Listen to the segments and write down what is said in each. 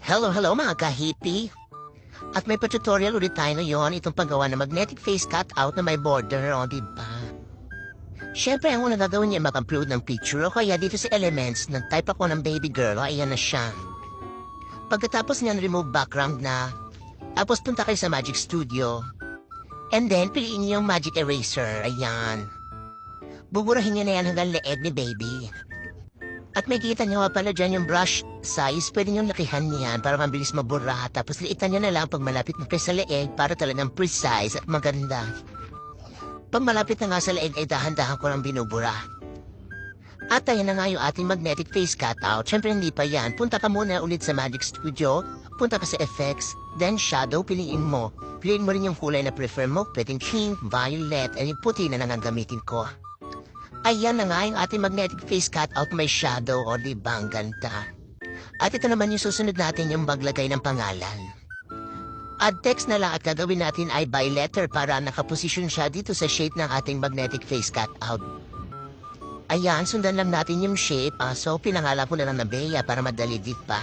Hello mga ka-hippie! At may pa-tutorial ulit tayo ngayon itong paggawa ng magnetic face cutout na may border, o diba? Siyempre, ang unang gagawin niya mag-upload ng picture o kaya dito sa Elements, nag-type ako ng baby girl, ayan na siya. Pagkatapos niyan, remove background na, tapos punta kayo sa Magic Studio, and then piliin niyo yung Magic Eraser, ayan. Buburahin niyo na yan hanggang leeg ni baby. At may kita nyo nga pala dyan yung brush size, pwede nyo lakihan niyan para mabilis mabura. Tapos liitan nyo na lang pag malapit na sa leeg para talagang precise at maganda. Pag malapit na nga sa leeg ay dahan-dahan ko lang binubura. At ayan na nga yung ating magnetic face cutout. Siyempre hindi pa yan. Punta ka muna ulit sa Magic Studio, punta ka sa Effects, then Shadow, piliin mo. Piliin mo rin yung kulay na prefer mo, pwedeng pink, violet, at yung puti na gamitin ko. Ayan na nga yung ating magnetic face cutout may shadow, o diba ang ganda. At ito naman yung susunod natin yung maglagay ng pangalan. Add text na lang at gagawin natin ay by letter para nakaposisyon siya dito sa shape ng ating magnetic face cutout. Ayan, sundan lang natin yung shape, so pinangala ko na lang na Bea para madali dit pa.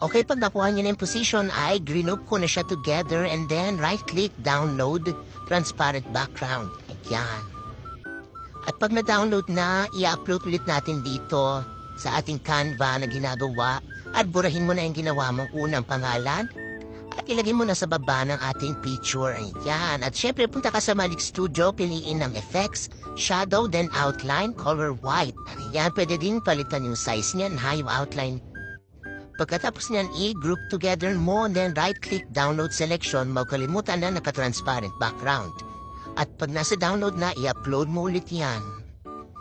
Okay, pag nakuha niyo na yung position ay group ko na siya together and then right-click, download, transparent background. Ayan. At pag na-download na, i-upload ulit natin dito sa ating Canva na ginagawa at burahin mo na yung ginawa mong unang pangalan at ilagay mo na sa baba ng ating picture. Ayan. At syempre, punta ka sa Magic Studio, piliin ng Effects, Shadow, then Outline, Color White. Ayan, pwede din palitan yung size niyan, yung outline. Pagkatapos niyan, i-group together mo, then right-click, download selection, magkalimutan na naka-transparent background. At pag nasa download na, i-upload mo ulit yan.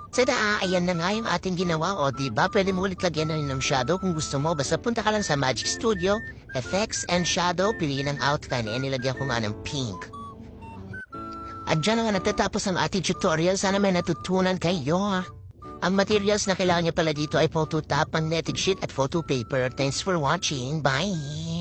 Sada, ayan na nga yung ating ginawa, o diba? Pwede mo ulit lagyan na ng shadow kung gusto mo. Basta punta ka lang sa Magic Studio, Effects and Shadow, piliin ang outline. Nilagyan ko nga ng pink. At dyan na nga natatapos ang ating tutorial. Sana may natutunan kayo. Ang materials na kailangan niya pala dito ay photo top, magnetic sheet at photo paper. Thanks for watching. Bye!